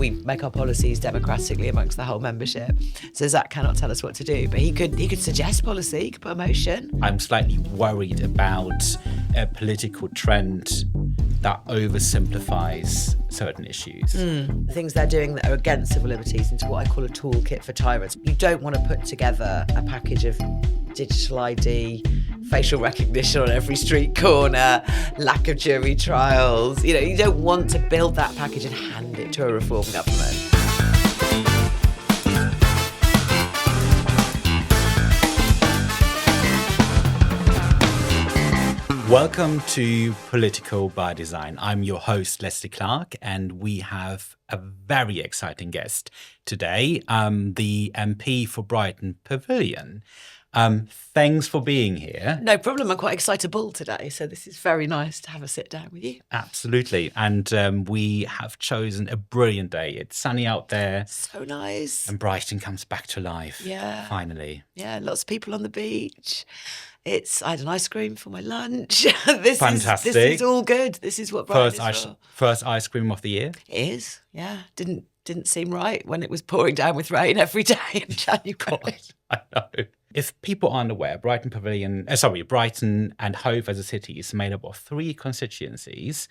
we make our policies democratically amongst the whole membership. So Zack cannot tell us what to do, but he could suggest policy, he could put a motion. I'm slightly worried about a political trend that oversimplifies certain issues. The things they're doing that are against civil liberties into what I call a toolkit for tyrants. You don't want to put together a package of digital ID, facial recognition on every street corner, lack of jury trials. You don't want to build that package and hand it to a reform government. Welcome to Political by Design. I'm your host, Leslie Clarke, and we have a very exciting guest today, the MP for Brighton Pavilion. Thanks for being here. No problem. I'm quite excitable today, so this is very nice to have a sit down with you. Absolutely. And we have chosen a brilliant day. It's sunny out there. So nice. And Brighton comes back to life. Yeah. Finally. Yeah, lots of people on the beach. I had an ice cream for my lunch. Fantastic. This is all good. This is what Brighton is for. First ice cream of the year? It is, yeah. Didn't seem right when it was pouring down with rain every day in January. God, I know. If people aren't aware, Brighton and Hove as a city is made up of 3 constituencies,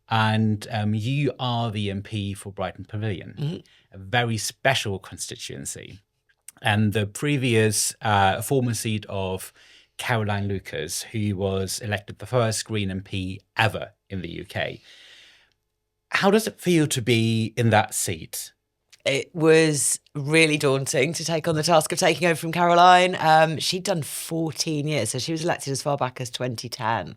and you are the MP for Brighton Pavilion, a very special constituency. And the previous former seat of Caroline Lucas, who was elected the first Green MP ever in the UK. How does it feel to be in that seat? It was really daunting to take on the task of taking over from Caroline. She'd done 14 years, so she was elected as far back as 2010.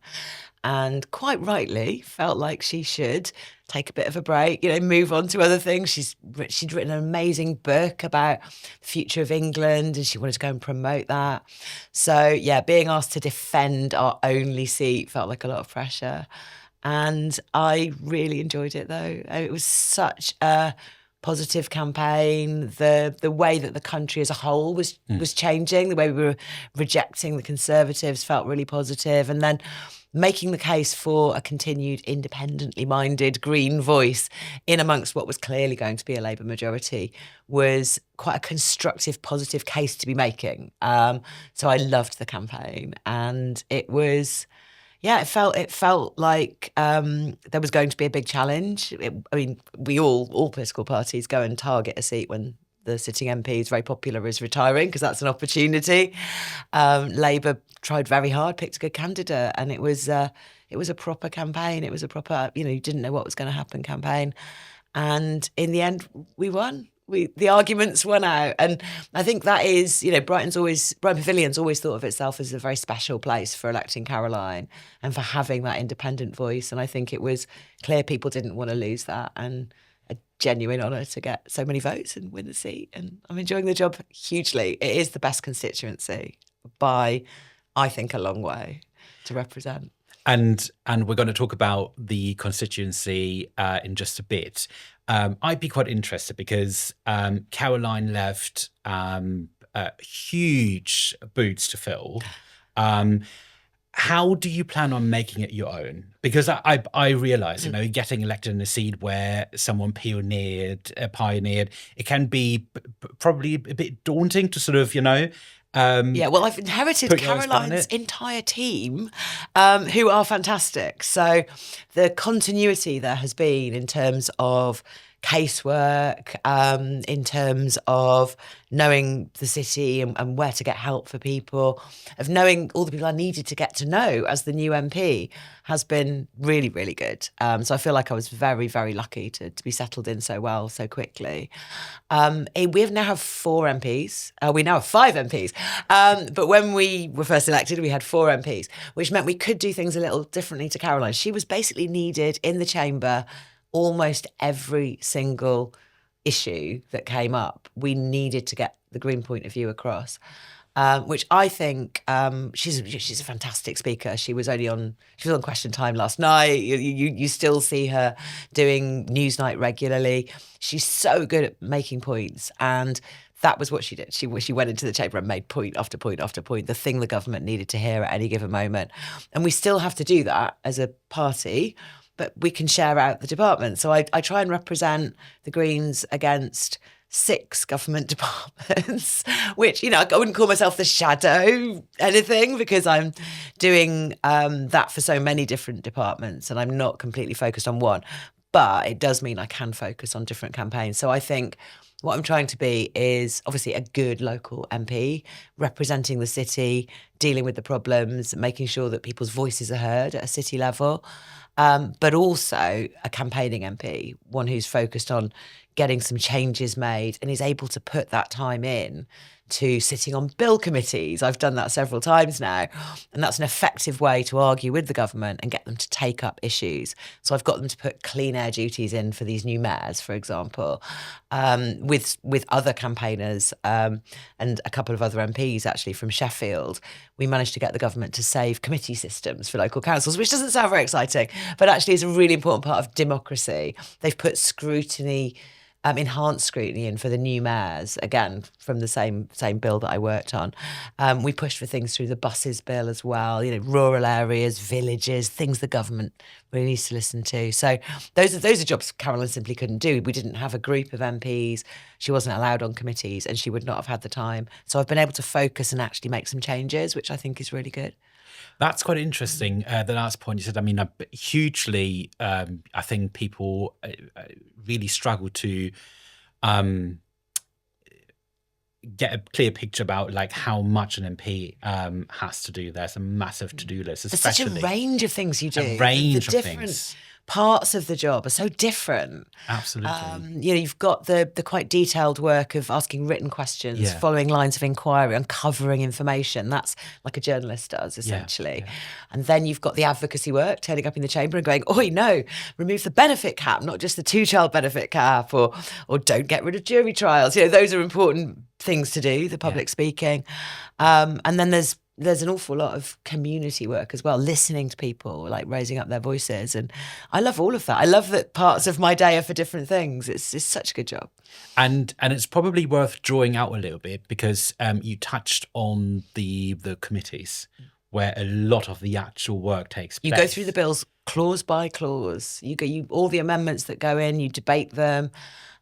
And quite rightly felt like she should take a bit of a break, move on to other things. She'd written an amazing book about the future of England, and she wanted to go and promote that. So, yeah, being asked to defend our only seat felt like a lot of pressure. And I really enjoyed it, though. It was such a positive campaign. The way that the country as a whole was changing, the way we were rejecting the Conservatives felt really positive. And then making the case for a continued independently minded Green voice in amongst what was clearly going to be a Labour majority was quite a constructive, positive case to be making. So I loved the campaign, and it was, it felt like there was going to be a big challenge. All political parties go and target a seat when the sitting MP is very popular is retiring, because that's an opportunity. Labour tried very hard, picked a good candidate, and it was a proper campaign. It was a proper, you didn't know what was going to happen campaign. And in the end, we won. The arguments won out. And I think that is, Brighton Pavilion's always thought of itself as a very special place for electing Caroline and for having that independent voice. And I think it was clear people didn't want to lose that, and a genuine honour to get so many votes and win the seat. And I'm enjoying the job hugely. It is the best constituency by, I think, a long way to represent. And we're going to talk about the constituency in just a bit. I'd be quite interested because Caroline left huge boots to fill. How do you plan on making it your own? Because I realise, getting elected in a seat where someone pioneered, it can be probably a bit daunting to sort of, I've inherited Caroline's entire team, who are fantastic. So the continuity there has been in terms of casework, in terms of knowing the city and where to get help for people, of knowing all the people I needed to get to know as the new MP, has been really, really good. So I feel like I was very, very lucky to be settled in so well, so quickly. We now have 4 MPs. We now have 5 MPs. But when we were first elected, we had 4 MPs, which meant we could do things a little differently to Caroline. She was basically needed in the chamber almost every single issue that came up. We needed to get the Green point of view across, which I think she's a fantastic speaker. She was on Question Time last night. You still see her doing Newsnight regularly. She's so good at making points, and that was what she did. She went into the chamber and made point after point after point, the thing the government needed to hear at any given moment. And we still have to do that as a party, but we can share out the departments. So I try and represent the Greens against 6 government departments, which, I wouldn't call myself the shadow anything, because I'm doing that for so many different departments and I'm not completely focused on one. But it does mean I can focus on different campaigns. So I think what I'm trying to be is obviously a good local MP, representing the city, dealing with the problems, making sure that people's voices are heard at a city level, but also a campaigning MP, one who's focused on getting some changes made and is able to put that time in to sitting on bill committees. I've done that several times now, and that's an effective way to argue with the government and get them to take up issues. So I've got them to put clean air duties in for these new mayors, for example, with other campaigners and a couple of other MPs actually from Sheffield. We managed to get the government to save committee systems for local councils, which doesn't sound very exciting, but actually is a really important part of democracy. They've put scrutiny, enhanced scrutiny in for the new mayors, again, from the same bill that I worked on. We pushed for things through the buses bill as well, rural areas, villages, things the government really needs to listen to. So those are jobs Caroline simply couldn't do. We didn't have a group of MPs. She wasn't allowed on committees and she would not have had the time. So I've been able to focus and actually make some changes, which I think is really good. That's quite interesting. The last point you said, hugely, I think people really struggle to get a clear picture about like how much an MP has to do. There's a massive to-do list, especially. There's such a range of things you do. A range the of different things. Parts of the job are so different. Absolutely. You've got the quite detailed work of asking written questions, following lines of inquiry, uncovering information. That's like a journalist does, essentially. Yeah. And then you've got the advocacy work, turning up in the chamber and going, "Oi, no, remove the benefit cap, not just the 2-child benefit cap, or don't get rid of jury trials." Those are important things to do, the public speaking. And then there's an awful lot of community work as well, listening to people, like raising up their voices. And I love all of that. I love that parts of my day are for different things. It's such a good job. And it's probably worth drawing out a little bit because you touched on the committees where a lot of the actual work takes place. You go through the bills clause by clause. You all the amendments that go in, you debate them.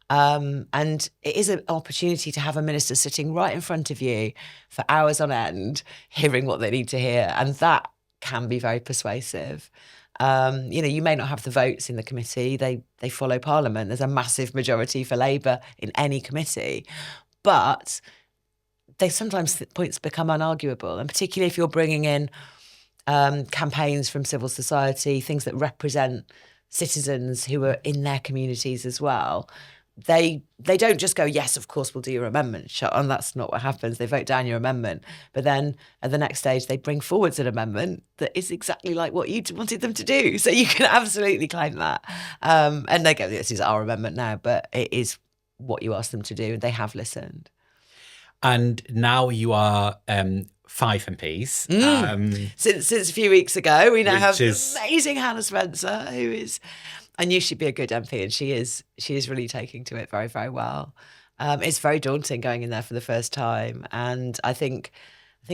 And it is an opportunity to have a minister sitting right in front of you for hours on end, hearing what they need to hear. And that can be very persuasive. You may not have the votes in the committee. They follow Parliament. There's a massive majority for Labour in any committee. But they sometimes points become unarguable. And particularly if you're bringing in campaigns from civil society, things that represent citizens who are in their communities as well. They don't just go, "Yes, of course, we'll do your amendment." Shut on, that's not what happens. They vote down your amendment. But then at the next stage, they bring forwards an amendment that is exactly like what you wanted them to do. So you can absolutely claim that. And they go, "This is our amendment now," but it is what you asked them to do. And they have listened. And now you are 5 MPs. Since a few weeks ago, we now have amazing Hannah Spencer, who is... I knew she'd be a good MP, and she is really taking to it very, very well. It's very daunting going in there for the first time. And I think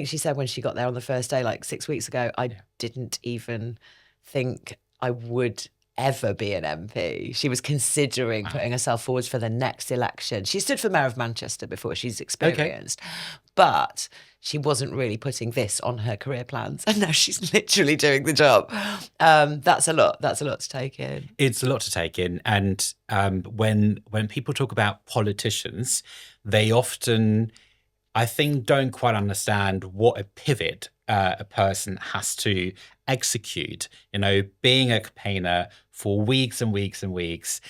she said when she got there on the first day, like 6 weeks ago, I didn't even think I would ever be an MP. She was considering putting herself forward for the next election. She stood for Mayor of Manchester before, she's experienced. But she wasn't really putting this on her career plans. And now she's literally doing the job. That's a lot. That's a lot to take in. It's a lot to take in. And when people talk about politicians, they often, I think, don't quite understand what a pivot a person has to execute. Being a campaigner for weeks and weeks and weeks,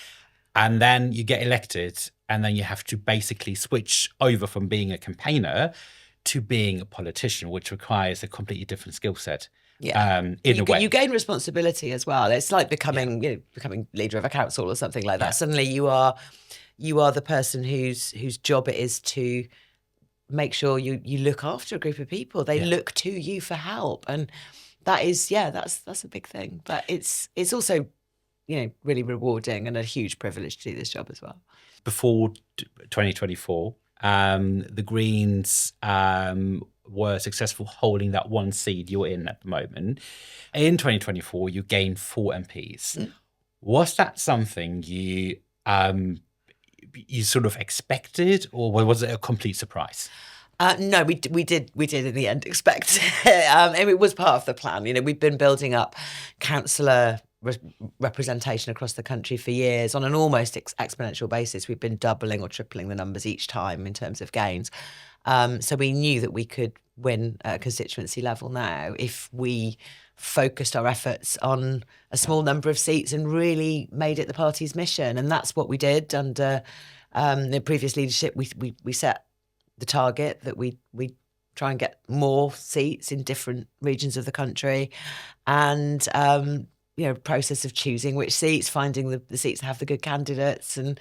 and then you get elected, and then you have to basically switch over from being a campaigner to being a politician, which requires a completely different skill set. Yeah, in a way. You gain responsibility as well. It's like becoming leader of a council or something like that. Yeah. Suddenly you are the person whose job it is to make sure you look after a group of people. They look to you for help, and that is that's a big thing. But it's also really rewarding and a huge privilege to do this job as well. Before 2024, the Greens were successful holding that one seat you're in at the moment. In 2024, you gained 4 MPs. Was that something you sort of expected, or was it a complete surprise? No, we did in the end expect it. And it was part of the plan. You know, we've been building up councillor representation across the country for years on an almost exponential basis. We've been doubling or tripling the numbers each time in terms of gains. So we knew that we could win at a constituency level now if we focused our efforts on a small number of seats and really made it the party's mission. And that's what we did under the previous leadership. We set the target that we try and get more seats in different regions of the country, and process of choosing which seats, finding the seats that have the good candidates. And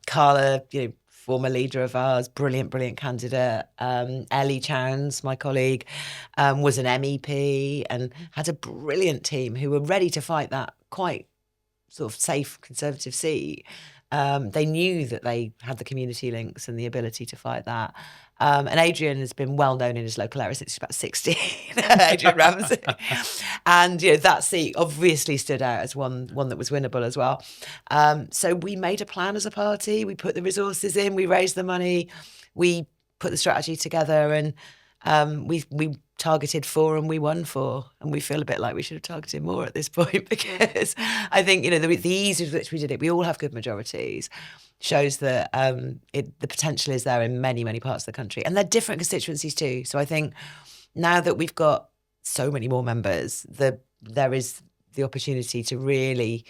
Carla, former leader of ours, brilliant candidate. Ellie Chowns, my colleague, was an MEP and had a brilliant team who were ready to fight that quite sort of safe Conservative seat. They knew that they had the community links and the ability to fight that. And Adrian has been well known in his local area since he's about 16, Adrian Ramsey. And that seat obviously stood out as one that was winnable as well. So we made a plan as a party. We put the resources in, we raised the money, we put the strategy together, and we targeted 4 and we won 4. And we feel a bit like we should have targeted more at this point, because I think, the ease with which we did it, we all have good majorities, shows that the potential is there in many, many parts of the country. And they're different constituencies too. So I think now that we've got so many more members, there is the opportunity to really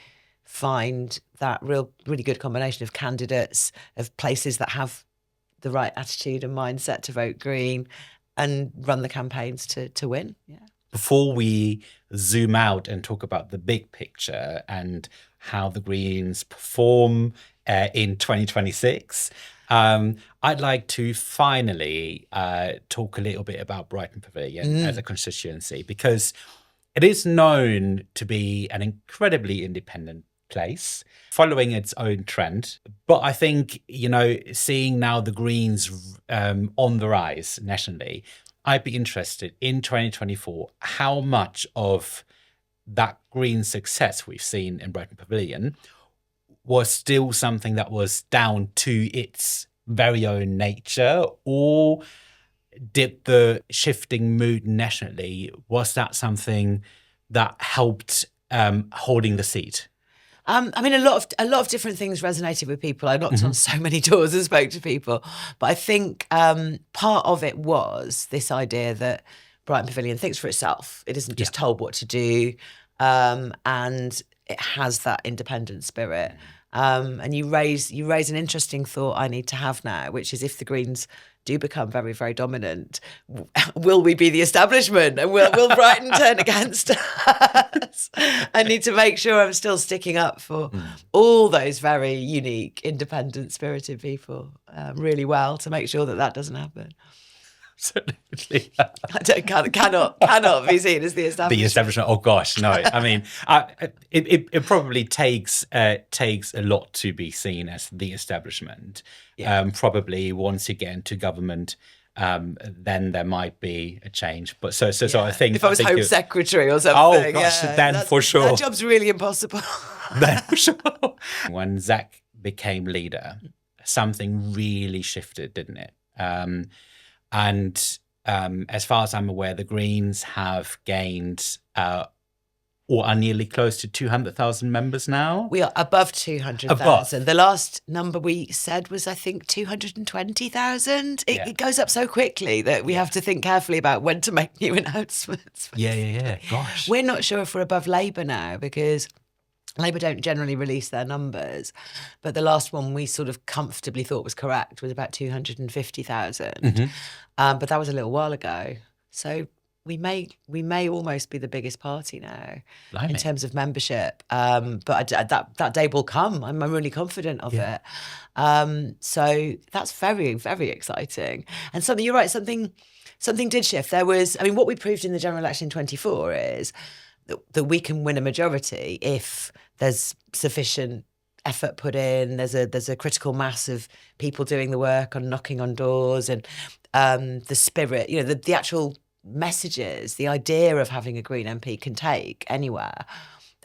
find that really good combination of candidates, of places that have the right attitude and mindset to vote Green, and run the campaigns to win. Yeah. Before we zoom out and talk about the big picture and how the Greens perform in 2026, I'd like to finally talk a little bit about Brighton Pavilion as a constituency, because it is known to be an incredibly independent place, following its own trend. But I think, seeing now the Greens on the rise nationally, I'd be interested in 2024, how much of that Green success we've seen in Brighton Pavilion was still something that was down to its very own nature, or did the shifting mood nationally, was that something that helped holding the seat? A lot of different things resonated with people. I knocked on so many doors and spoke to people, but I think part of it was this idea that Brighton Pavilion thinks for itself. It isn't just told what to do, and it has that independent spirit. And you raise an interesting thought I need to have now, which is, if the Greens do become very, very dominant, will we be the establishment, and will Brighton turn against us? I need to make sure I'm still sticking up for all those very unique, independent, spirited people really well, to make sure that doesn't happen. Absolutely. Cannot be seen as the establishment. The establishment. Oh gosh, no. I mean, it probably takes a lot to be seen as the establishment. Yeah. Probably once you get into government, then there might be a change. But so I think, if I was Home Secretary or something, oh gosh, then for sure that job's really impossible. Then for sure. When Zack became leader, something really shifted, didn't it? And as far as I'm aware, the Greens have gained or are nearly close to 200,000 members now. We are above 200,000. The last number we said was, I think, 220,000. It goes up so quickly that we have to think carefully about when to make new announcements. Yeah. Gosh. We're not sure if we're above Labour now, because Labour don't generally release their numbers, but the last one we sort of comfortably thought was correct was about 250,000. But that was a little while ago. So we may almost be the biggest party now in terms of membership. But that day will come. I'm really confident of it. So that's very, very exciting. And something, you're right, something did shift. There was, what we proved in the general election in 24 is that we can win a majority if there's sufficient effort put in. There's a critical mass of people doing the work on knocking on doors, and the spirit, the actual messages, the idea of having a Green MP can take anywhere.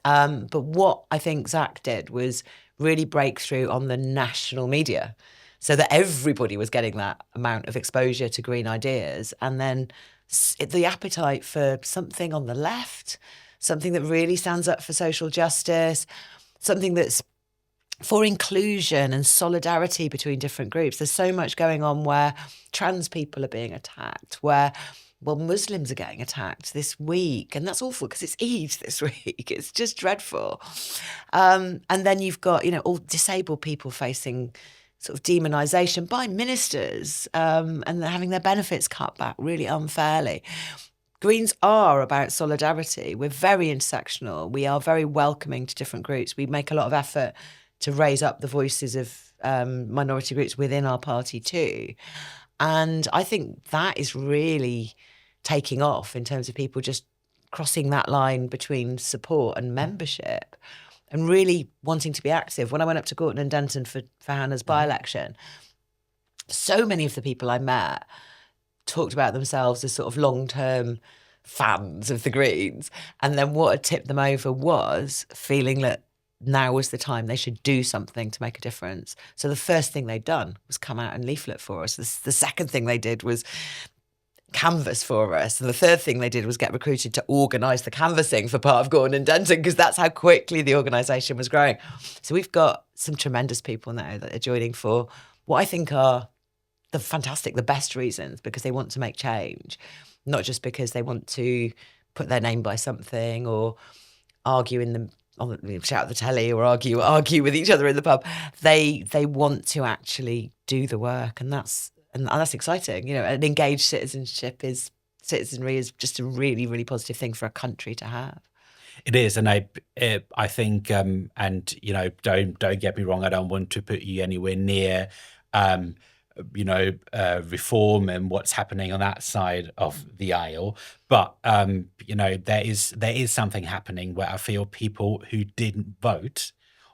But what I think Zack did was really break through on the national media, so that everybody was getting that amount of exposure to green ideas, and then the appetite for something on the left, something that really stands up for social justice, something that's for inclusion and solidarity between different groups. There's so much going on where trans people are being attacked, where Muslims are getting attacked this week, and that's awful because it's Eid this week. It's just dreadful. And then you've got, all disabled people facing sort of demonisation by ministers, and they're having their benefits cut back really unfairly. Greens are about solidarity. We're very intersectional. We are very welcoming to different groups. We make a lot of effort to raise up the voices of minority groups within our party too. And I think that is really taking off in terms of people just crossing that line between support and membership and really wanting to be active. When I went up to Gorton and Denton for Hannah's by-election, so many of the people I met talked about themselves as sort of long-term fans of the Greens. And then what had tipped them over was feeling that now was the time they should do something to make a difference. So the first thing they'd done was come out and leaflet for us. The second thing they did was canvass for us. And the third thing they did was get recruited to organise the canvassing for part of Gorton and Denton, because that's how quickly the organisation was growing. So we've got some tremendous people now that are joining for what I think are the best reasons, because they want to make change, not just because they want to put their name by something or argue shout at the telly or argue with each other in the pub. They want to actually do the work, and that's exciting. An engaged citizenry is just a really, really positive thing for a country to have. It is, and I think, and don't get me wrong, I don't want to put you anywhere near reform and what's happening on that side of the aisle. But, there is something happening where I feel people who didn't vote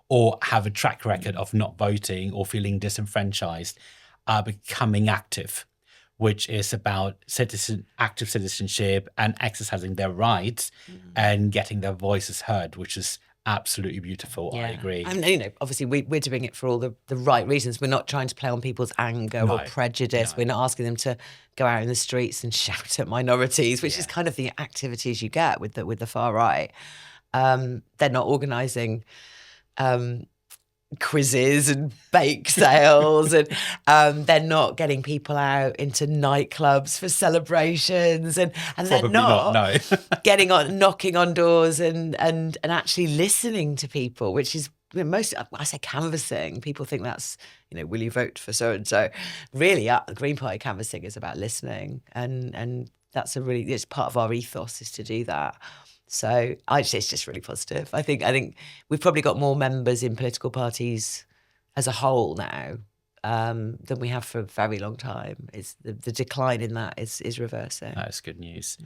or have a track record of not voting or feeling disenfranchised are becoming active, which is about active citizenship and exercising their rights and getting their voices heard, which is absolutely beautiful. Yeah. I agree. And obviously we're doing it for all the right reasons. We're not trying to play on people's anger or prejudice. No. We're not asking them to go out in the streets and shout at minorities, which is kind of the activities you get with the far right. They're not organising quizzes and bake sales, and they're not getting people out into nightclubs for celebrations, and they're not knocking on doors and actually listening to people, which is most. I say canvassing, people think that's will you vote for so and so. Really, the Green Party canvassing is about listening, and that's it's part of our ethos is to do that. So it's just really positive. I think we've probably got more members in political parties as a whole now than we have for a very long time. It's the decline in that is reversing. That's good news.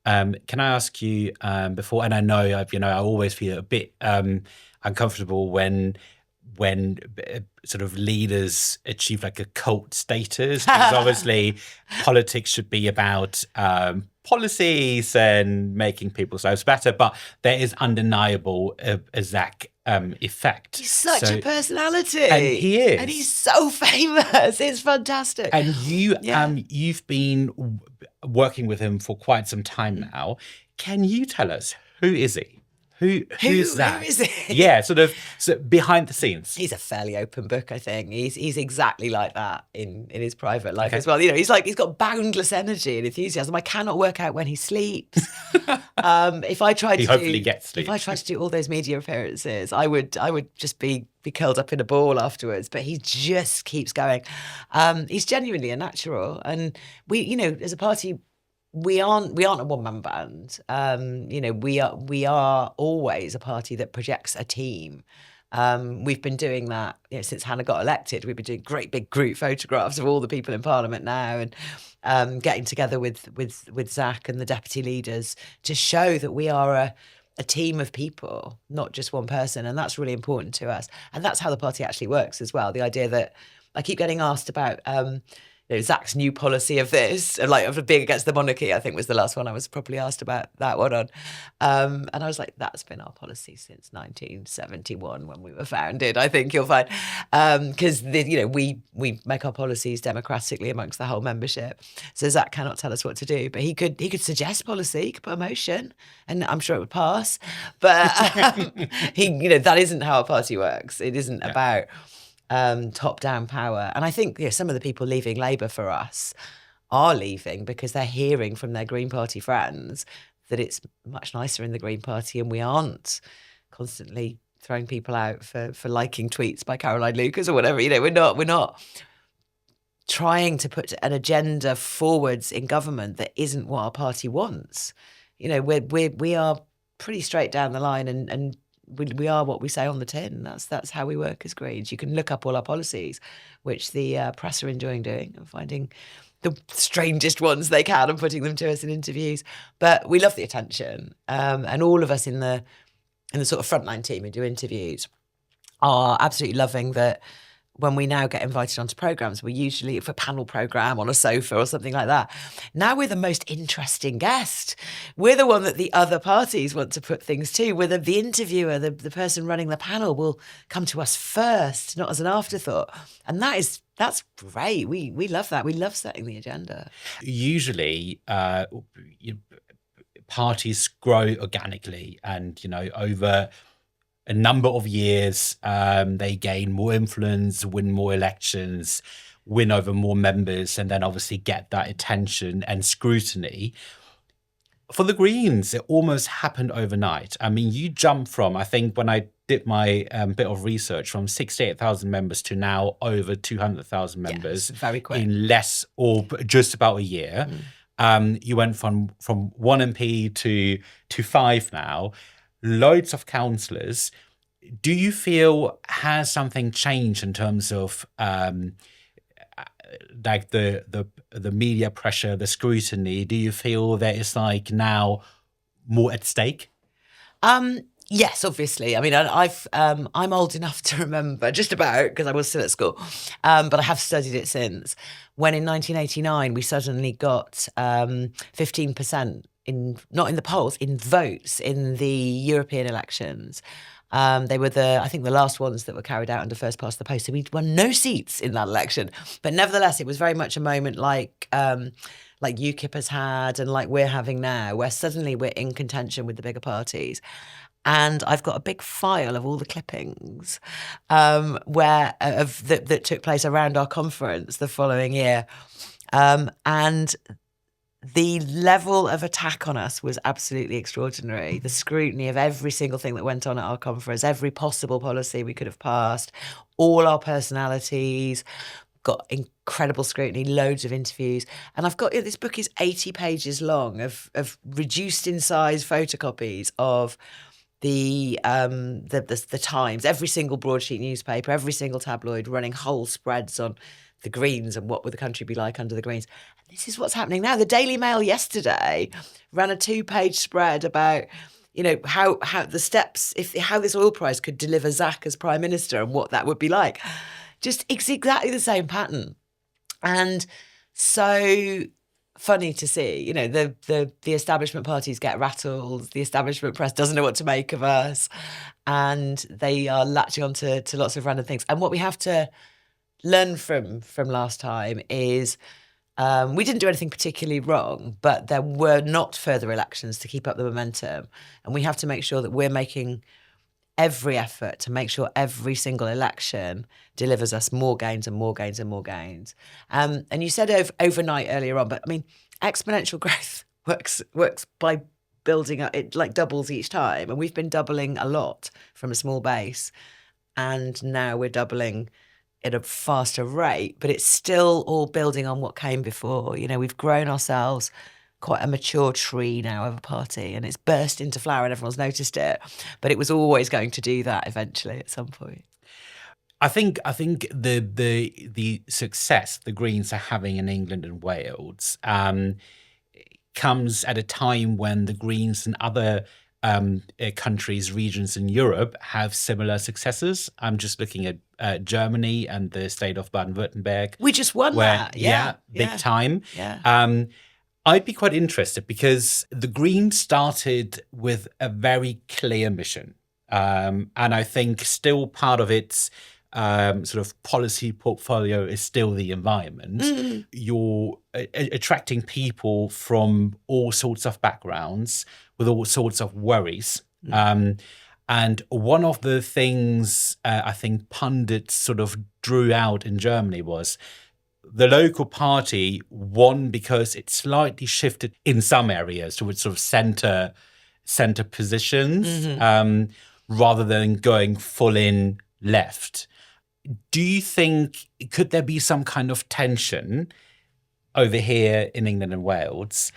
Can I ask you before? And I know I always feel a bit uncomfortable when sort of leaders achieve like a cult status, because obviously politics should be about policies and making people's lives better, but there is undeniable a Zack effect. He's such a personality, and he is, and he's so famous. It's fantastic. And you've been working with him for quite some time now. Can you tell us, who is he? Who's that? Who is he? Yeah, so behind the scenes. He's a fairly open book, I think. He's exactly like that in his private life as well. He's got boundless energy and enthusiasm. I cannot work out when he sleeps. If I tried to do all those media appearances, I would just be curled up in a ball afterwards. But he just keeps going. He's genuinely a natural, and we, as a party, we aren't a one-man band. We are always a party that projects a team. We've been doing that since Hannah got elected. We've been doing great big group photographs of all the people in Parliament now, and getting together with Zack and the deputy leaders to show that we are a team of people, not just one person. And that's really important to us. And that's how the party actually works as well. The idea that I keep getting asked about Zack's new policy of this, of being against the monarchy, I think was the last one I was probably asked about that one on. And I was like, that's been our policy since 1971 when we were founded, I think you'll find. Because, we make our policies democratically amongst the whole membership. So Zack cannot tell us what to do, but he could suggest policy, he could put a motion, and I'm sure it would pass. But that isn't how a party works. It isn't about top-down power. And I think some of the people leaving Labour for us are leaving because they're hearing from their Green Party friends that it's much nicer in the Green Party, and we aren't constantly throwing people out for liking tweets by Caroline Lucas or whatever. We're not trying to put an agenda forwards in government that isn't what our party wants. We are pretty straight down the line, and we are what we say on the tin. That's how we work as Greens. You can look up all our policies, which the press are enjoying doing and finding the strangest ones they can and putting them to us in interviews. But we love the attention, and all of us in the sort of frontline team who do interviews are absolutely loving that. When we now get invited onto programmes, we're usually for a panel programme on a sofa or something like that. Now we're the most interesting guest. We're the one that the other parties want to put things to. We're the interviewer, the person running the panel will come to us first, not as an afterthought. And that's great. We love that. We love setting the agenda. Usually, parties grow organically, and over a number of years, they gain more influence, win more elections, win over more members, and then obviously get that attention and scrutiny. For the Greens, it almost happened overnight. I mean, you jump from, I think when I did my bit of research, from 68,000 members to now over 200,000 members very quick. In less or just about a year. You went from one MP to 5 now. Loads of councillors. Do you feel has something changed in terms of like the media pressure, the scrutiny? Do you feel that it's like now more at stake? Yes, obviously. I mean, I'm old enough to remember, just about, because I was still at school, but I have studied it since. When in 1989 we suddenly got 15%. Not in the polls, in votes in the European elections. They were I think the last ones that were carried out under first past the post. So we won no seats in that election. But nevertheless, it was very much a moment like UKIP has had and like we're having now, where suddenly we're in contention with the bigger parties. And I've got a big file of all the clippings that took place around our conference the following year. And the level of attack on us was absolutely extraordinary. The scrutiny of every single thing that went on at our conference, every possible policy we could have passed, all our personalities got incredible scrutiny, loads of interviews. And I've got this book is 80 pages long of reduced in size photocopies of the Times, every single broadsheet newspaper, every single tabloid running whole spreads on the Greens and what would the country be like under the Greens. And this is what's happening now. The Daily Mail yesterday ran a 2-page spread about, how the steps, how this oil price could deliver Zack as Prime Minister and what that would be like. Just exactly the same pattern. And so funny to see, the establishment parties get rattled, the establishment press doesn't know what to make of us, and they are latching on to lots of random things. And what we have to learn from last time is we didn't do anything particularly wrong, but there were not further elections to keep up the momentum. And we have to make sure that we're making every effort to make sure every single election delivers us more gains and more gains and more gains. And you said overnight earlier on, but I mean, exponential growth works by building up. It like doubles each time. And we've been doubling a lot from a small base. And now we're doubling at a faster rate, but it's still all building on what came before. We've grown ourselves quite a mature tree now of a party, and it's burst into flower and everyone's noticed it. But it was always going to do that eventually at some point. I think the success the Greens are having in England and Wales comes at a time when the Greens and other countries, regions in Europe have similar successes. I'm just looking at Germany and the state of Baden-Württemberg. We just won that. Yeah. Big time. Yeah. I'd be quite interested because the Greens started with a very clear mission. And I think still part of its sort of policy portfolio is still the environment. You're attracting people from all sorts of backgrounds with all sorts of worries. And one of the things I think pundits sort of drew out in Germany was the local party won because it slightly shifted in some areas towards sort of center positions rather than going full in left. Do you think, could there be some kind of tension over here in England and Wales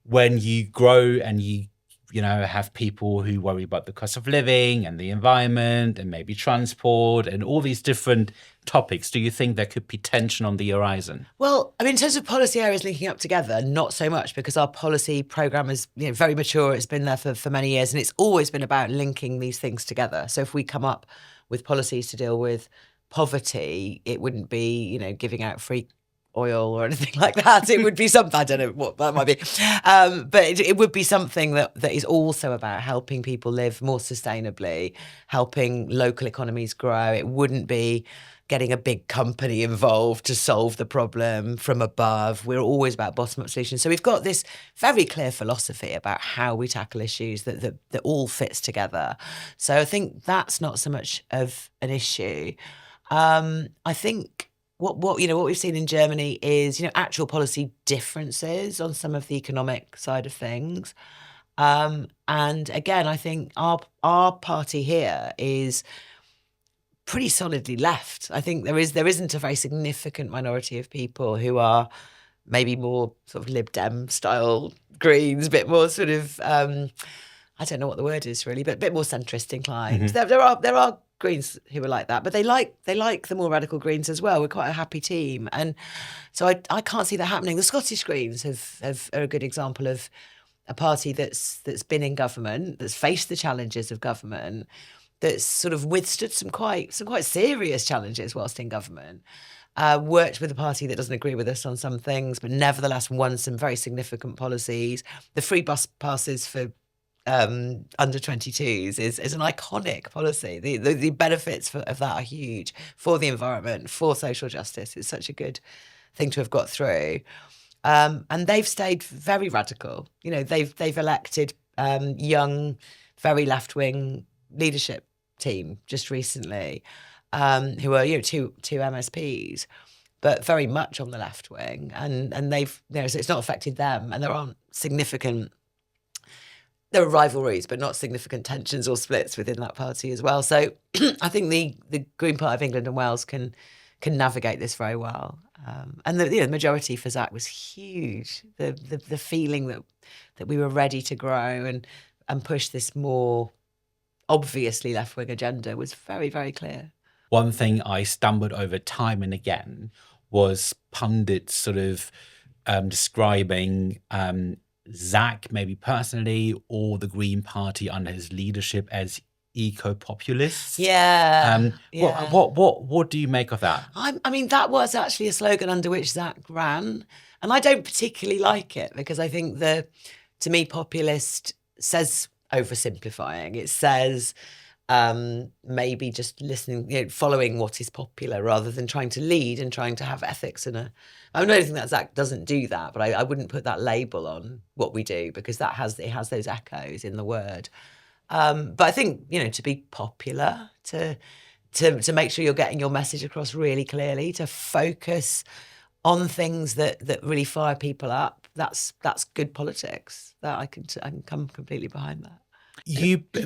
when you grow and you have people who worry about the cost of living and the environment and maybe transport and all these different topics? Do you think there could be tension on the horizon? Well, I mean, in terms of policy areas linking up together, not so much, because our policy programme is very mature. It's been there for many years, and it's always been about linking these things together. So if we come up with policies to deal with poverty, it wouldn't be, giving out free oil or anything like that. It would be something, I don't know what that might be. But it would be something that is also about helping people live more sustainably, helping local economies grow. It wouldn't be getting a big company involved to solve the problem from above. We're always about bottom-up solutions. So we've got this very clear philosophy about how we tackle issues that all fits together. So I think that's not so much of an issue. I think what we've seen in Germany is actual policy differences on some of the economic side of things, and again, I think our party here is pretty solidly left. I think there isn't a very significant minority of people who are maybe more sort of Lib Dem style Greens, a bit more sort of I don't know what the word is really, but a bit more centrist inclined. There are Greens who are like that, but they like the more radical Greens as well. We're quite a happy team, and so I can't see that happening. The Scottish Greens are a good example of a party that's been in government, that's faced the challenges of government, that's sort of withstood some quite serious challenges whilst in government. Worked with a party that doesn't agree with us on some things, but nevertheless won some very significant policies. The free bus passes for under 22s is an iconic policy. The benefits of that are huge for the environment, for social justice. It's such a good thing to have got through. And they've stayed very radical. They've elected young, very left-wing leadership team just recently, who are two MSPs, but very much on the left wing, and they've so it's not affected them, and there aren't significant. There are rivalries, but not significant tensions or splits within that party as well. So I think the Green Party of England and Wales can navigate this very well. And the majority for Zack was huge. The feeling that we were ready to grow and push this more obviously left-wing agenda was very, very clear. One thing I stumbled over time and again was pundits sort of describing Zack, maybe personally, or the Green Party under his leadership as eco-populists. Yeah. What do you make of that? I mean, that was actually a slogan under which Zack ran, and I don't particularly like it because I think to me, populist says oversimplifying. It says maybe just listening, following what is popular rather than trying to lead and trying to have ethics I don't think that Zack doesn't do that, but I wouldn't put that label on what we do because it has those echoes in the word. But I think, to be popular, to make sure you're getting your message across really clearly, to focus on things that really fire people up, that's good politics. That I can come completely behind that.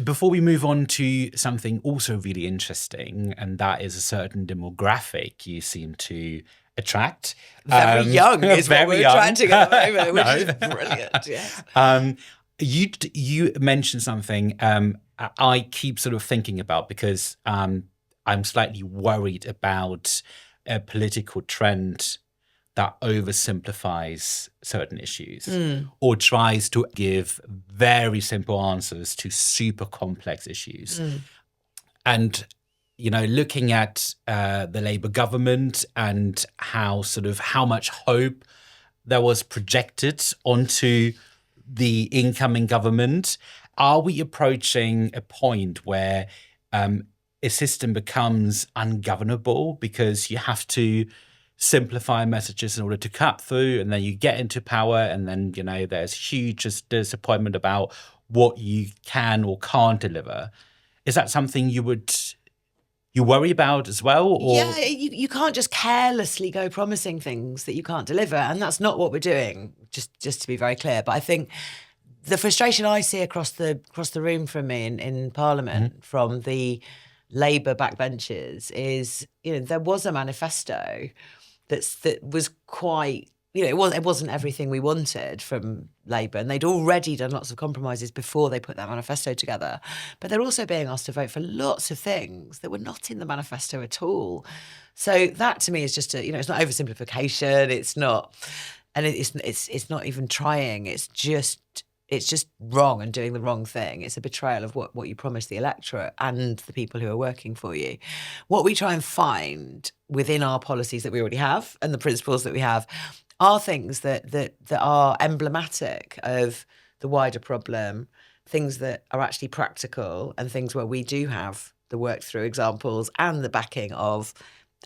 Before we move on to something also really interesting, and that is a certain demographic you seem to attract. Very young is what we're attracting at the moment, which is brilliant. Yes. You mentioned something I keep sort of thinking about because I'm slightly worried about a political trend that oversimplifies certain issues or tries to give very simple answers to super complex issues. And, looking at the Labour government and how much hope there was projected onto the incoming government, are we approaching a point where a system becomes ungovernable because you have to simplify messages in order to cut through, and then you get into power, and then there's huge disappointment about what you can or can't deliver? Is that something you worry about as well? Or? Yeah, you can't just carelessly go promising things that you can't deliver, and that's not what we're doing. Just to be very clear, but I think the frustration I see across the room from me in Parliament from the Labour backbenchers is, there was a manifesto that was quite, it wasn't everything we wanted from Labour, and they'd already done lots of compromises before they put that manifesto together. But they're also being asked to vote for lots of things that were not in the manifesto at all. So that to me is just it's not oversimplification. It's not, and it's not even trying. It's just wrong and doing the wrong thing. It's a betrayal of what you promised the electorate and the people who are working for you. What we try and find within our policies that we already have and the principles that we have are things that are emblematic of the wider problem, things that are actually practical, and things where we do have the worked through examples and the backing of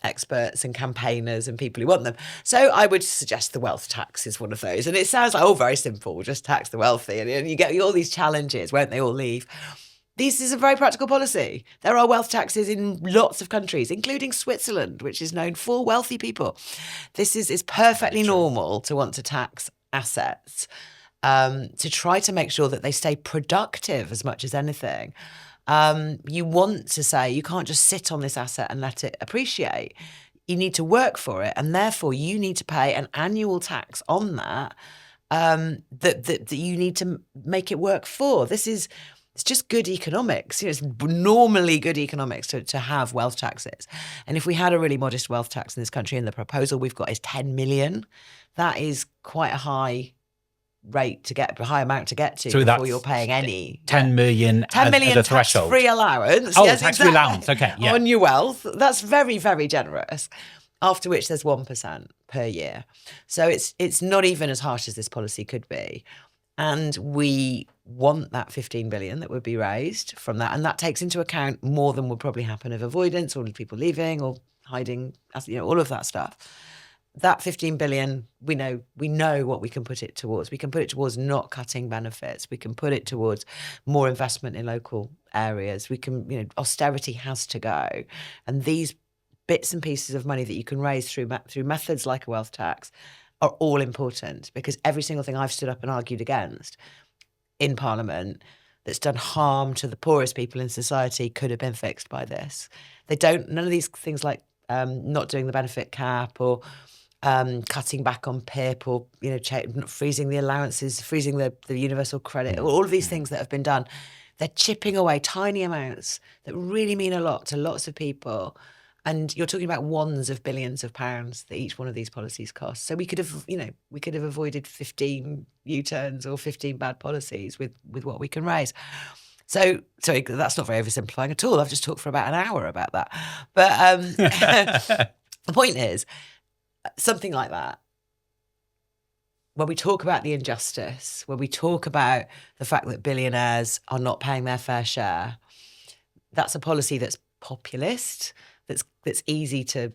experts and campaigners and people who want them. So I would suggest the wealth tax is one of those. And it sounds like, very simple, we'll just tax the wealthy. And you get all these challenges, won't they all leave? This is a very practical policy. There are wealth taxes in lots of countries, including Switzerland, which is known for wealthy people. This is perfectly normal to want to tax assets, to try to make sure that they stay productive as much as anything. You want to say you can't just sit on this asset and let it appreciate. You need to work for it, and therefore you need to pay an annual tax on that that you need to make it work for. It's just good economics. It's normally good economics to have wealth taxes. And if we had a really modest wealth tax in this country, and the proposal we've got is 10 million, that is quite a high amount to get to before you're paying any. 10 million 10 million as a threshold. Tax-free allowance. Oh, yes, tax-free exactly. allowance. Okay, yeah. On your wealth. That's very, very generous. After which there's 1% per year. So it's not even as harsh as this policy could be. And we want that 15 billion that would be raised from that. And that takes into account more than would probably happen of avoidance or people leaving or hiding, all of that stuff. That 15 billion, we know what we can put it towards. We can put it towards not cutting benefits. We can put it towards more investment in local areas. We can, austerity has to go. And these bits and pieces of money that you can raise through methods like a wealth tax are all important, because every single thing I've stood up and argued against in Parliament that's done harm to the poorest people in society could have been fixed by this. None of these things like not doing the benefit cap or cutting back on PIP or, freezing the allowances, freezing the universal credit, all of these things that have been done, they're chipping away tiny amounts that really mean a lot to lots of people. And you're talking about ones of billions of pounds that each one of these policies cost. So we could have avoided 15 U-turns or 15 bad policies with what we can raise. So, sorry, that's not very oversimplifying at all. I've just talked for about an hour about that. But the point is, something like that, when we talk about the injustice, when we talk about the fact that billionaires are not paying their fair share, that's a policy that's populist, that's easy to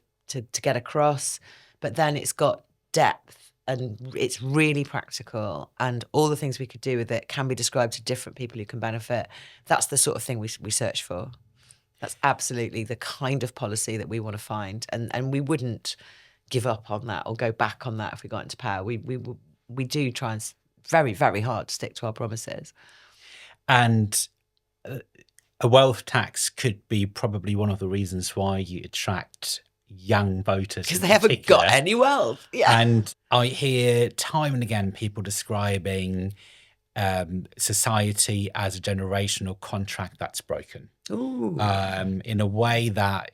get across, but then it's got depth and it's really practical, and all the things we could do with it can be described to different people who can benefit. That's the sort of thing we search for. That's absolutely the kind of policy that we want to find, and we wouldn't give up on that or go back on that if we got into power. We do try and very, very hard to stick to our promises. And a wealth tax could be probably one of the reasons why you attract young voters. Because they haven't got any wealth. Yeah. And I hear time and again people describing society as a generational contract that's broken. Ooh. In a way that,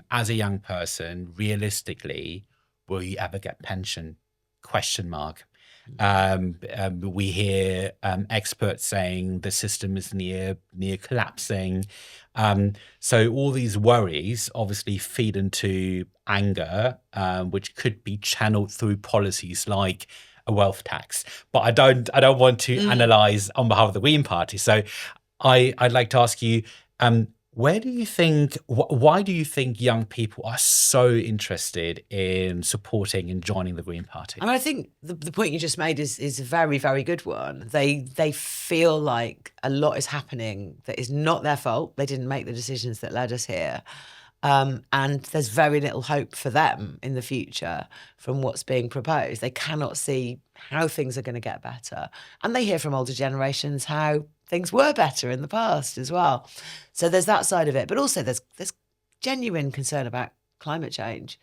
as a young person, realistically, will you ever get pension? Question mark. We hear experts saying the system is near collapsing. So all these worries obviously feed into anger, which could be channeled through policies like a wealth tax. But I don't want to analyse on behalf of the Green Party. So I'd like to ask you, why do you think young people are so interested in supporting and joining the Green Party? I mean, I think the point you just made is a very, very good one. They feel like a lot is happening that is not their fault. They didn't make the decisions that led us here. And there's very little hope for them in the future from what's being proposed. They cannot see how things are going to get better. And they hear from older generations how things were better in the past as well. So there's that side of it. But also there's genuine concern about climate change.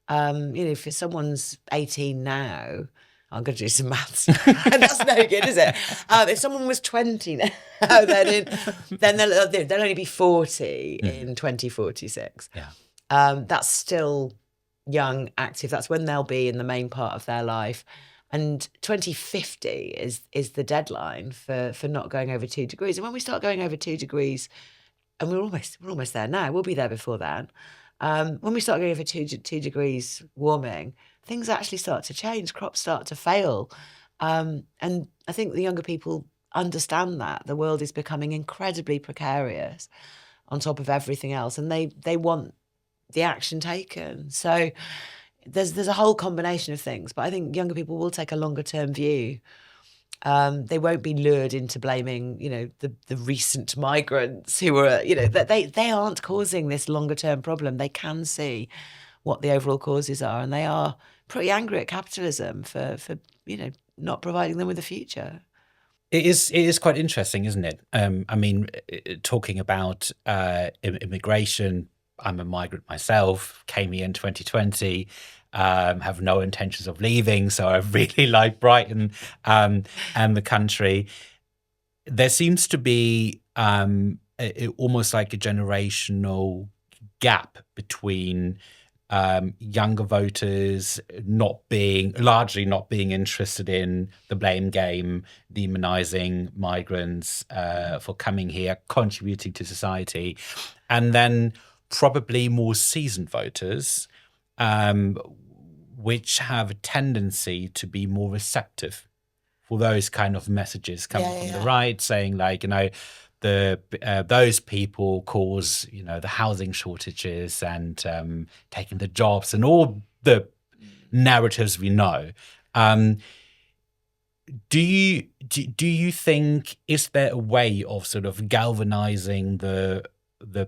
If someone's 18 now, I'm going to do some maths. That's no good, is it? If someone was 20 now, then they'll only be 40 in 2046. Yeah. That's still young, active. That's when they'll be in the main part of their life. And 2050 is the deadline for not going over 2 degrees. And when we start going over 2 degrees, and we're almost there now, we'll be there before then. When we start going over 2 degrees warming, things actually start to change, crops start to fail. And I think the younger people understand that. The world is becoming incredibly precarious on top of everything else, and they want the action taken. So there's a whole combination of things, but I think younger people will take a longer term view. They won't be lured into blaming, the recent migrants who were, that they aren't causing this longer term problem. They can see what the overall causes are, and they are pretty angry at capitalism for not providing them with a future. It is quite interesting, isn't it? I mean, talking about immigration, I'm a migrant myself, came here in 2020, have no intentions of leaving, so I really like Brighton and the country. There seems to be almost like a generational gap between younger voters largely not being interested in the blame game, demonizing migrants for coming here, contributing to society, and then probably more seasoned voters, which have a tendency to be more receptive for those kind of messages coming from the right, saying like, those people cause, the housing shortages and taking the jobs and all the narratives we know. Do you think, is there a way of sort of galvanizing the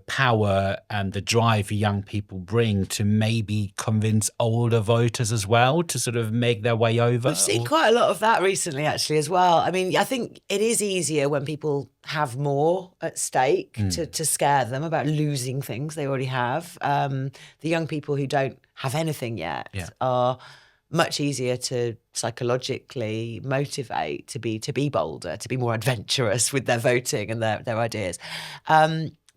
power and the drive young people bring to maybe convince older voters as well to sort of make their way over? We've seen quite a lot of that recently, actually, as well. I mean, I think it is easier when people have more at stake to scare them about losing things they already have. The young people who don't have anything yet are much easier to psychologically motivate to be bolder, to be more adventurous with their voting and their ideas.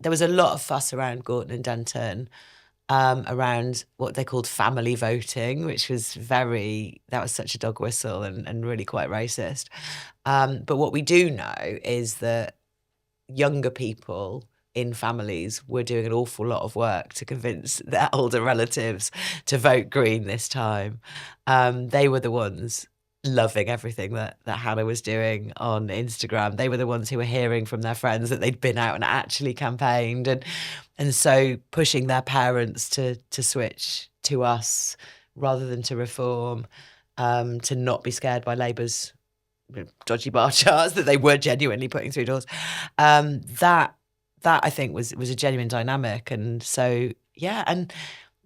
There was a lot of fuss around Gorton and Denton around what they called family voting, which was that was such a dog whistle and really quite racist. But what we do know is that younger people in families were doing an awful lot of work to convince their older relatives to vote Green this time. They were the ones loving everything that Hannah was doing on Instagram. They were the ones who were hearing from their friends that they'd been out and actually campaigned, and so pushing their parents to switch to us rather than to Reform, to not be scared by Labour's dodgy bar charts that they were genuinely putting through doors. That I think was a genuine dynamic, and so and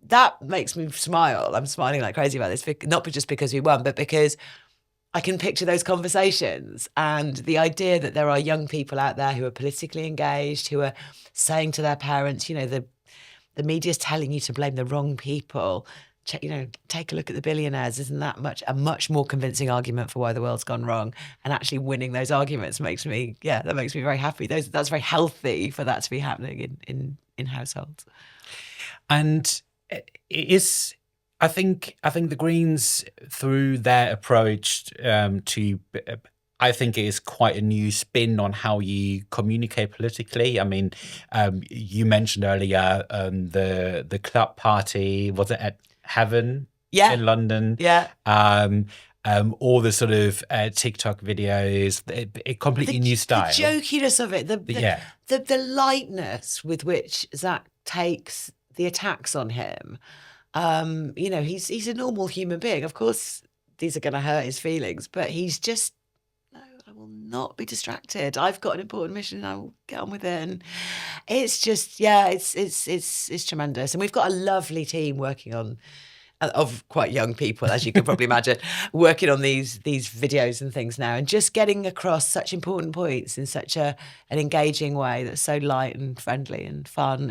that makes me smile. I'm smiling like crazy about this, not just because we won, but because I can picture those conversations and the idea that there are young people out there who are politically engaged, who are saying to their parents, the media's telling you to blame the wrong people. Take a look at the billionaires. Isn't that a much more convincing argument for why the world's gone wrong? And actually winning those arguments makes me very happy. That's very healthy for that to be happening in households. And I think the Greens, through their approach to, I think it is quite a new spin on how you communicate politically. I mean, you mentioned earlier the club party. Was it at Heaven Yeah, in London? yeah. All the sort of TikTok videos, a completely new The style. jokiness of it, Yeah. the lightness with which Zack takes the attacks on him. You know, he's a normal human being. Of course, these are going to hurt his feelings, but he's just, no, I will not be distracted. I've got an important mission. I will get on with it. And it's just, yeah, it's tremendous. And we've got a lovely team working on, of quite young people, as you can probably imagine, working on these videos and things now, and just getting across such important points in such an engaging way that's so light and friendly and fun.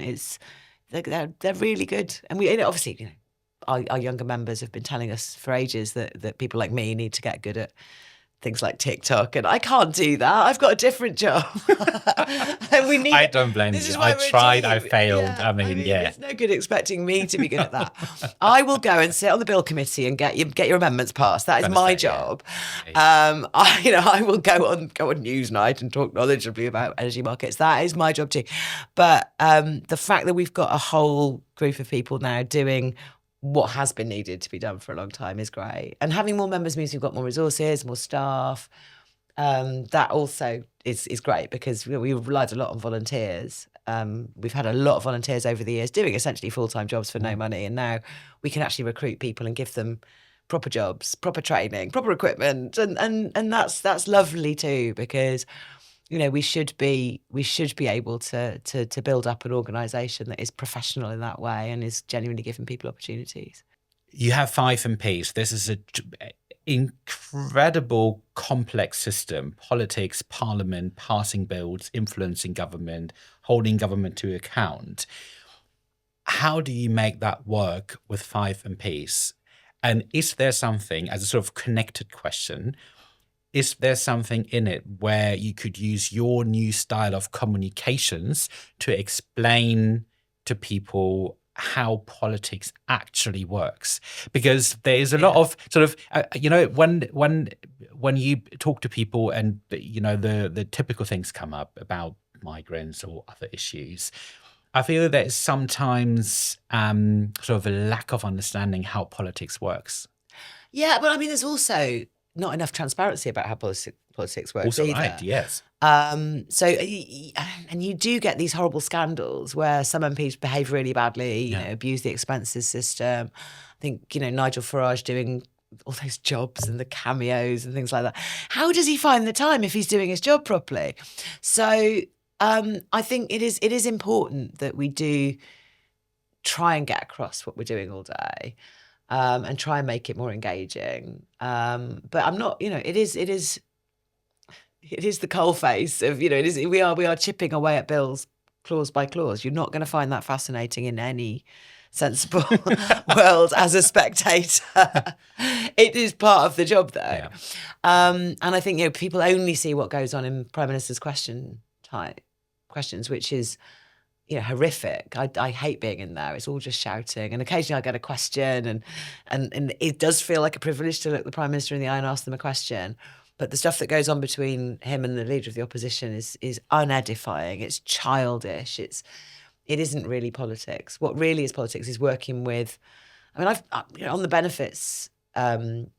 They're really good. And we, obviously, you know, our younger members have been telling us for ages that people like me need to get good at things like TikTok, and I can't do that. I've got a different job. And we need. I don't blame you. I tried, I failed. Yeah, I mean, yeah. It's no good expecting me to be good at that. I will go and sit on the bill committee and get your amendments passed. That is my job. Yeah. I will go on Newsnight and talk knowledgeably about energy markets. That is my job too. But the fact that we've got a whole group of people now doing what has been needed to be done for a long time is great. And having more members means we've got more resources, more staff. That also is great, because we relied a lot on volunteers. We've had a lot of volunteers over the years doing essentially full-time jobs for no money, and now we can actually recruit people and give them proper jobs, proper training, proper equipment, and that's lovely too, because you know we should be able to build up an organisation that is professional in that way and is genuinely giving people opportunities. You have 5 MPs. This is an incredible complex system: politics, parliament, passing bills, influencing government, holding government to account. How do you make that work with 5 MPs? And is there something, as a sort of connected question, is there something in it where you could use your new style of communications to explain to people how politics actually works? Because there is a lot of sort of, when you talk to people and, you know, the typical things come up about migrants or other issues, I feel that sometimes sort of a lack of understanding how politics works. Yeah, but I mean, there's also not enough transparency about how politics works Also, either. right, yes. And you do get these horrible scandals where some MPs behave really badly, you know, abuse the expenses system. I think, you know, Nigel Farage doing all those jobs and the cameos and things like that. How does he find the time if he's doing his job properly? So I think it is important that we do try and get across what we're doing all day. And try and make it more engaging. But I'm not, you know, it is the coalface of, you know, we are chipping away at bills clause by clause. You're not going to find that fascinating in any sensible world as a spectator. It is part of the job, though. Yeah. And I think, you know, people only see what goes on in Prime Minister's questions, which is, you know, horrific. I hate being in there. It's all just shouting, and occasionally I get a question, and it does feel like a privilege to look the Prime Minister in the eye and ask them a question. But the stuff that goes on between him and the leader of the opposition is unedifying. It's childish. It isn't really politics. What really is politics is working with. I mean, on the benefits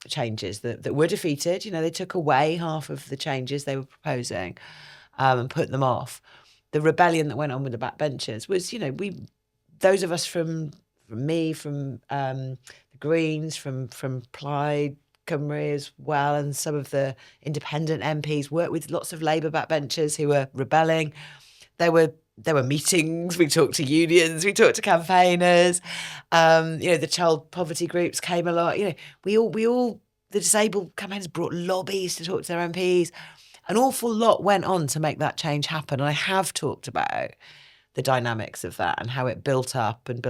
changes that were defeated. You know, they took away half of the changes they were proposing and put them off. The rebellion that went on with the backbenchers was, you know, those of us from the Greens, from Plaid Cymru as well, and some of the independent MPs worked with lots of Labour backbenchers who were rebelling. There were meetings. We talked to unions. We talked to campaigners. You know, the child poverty groups came a lot. You know, we all the disabled campaigners brought lobbies to talk to their MPs. An awful lot went on to make that change happen. And I have talked about the dynamics of that and how it built up, and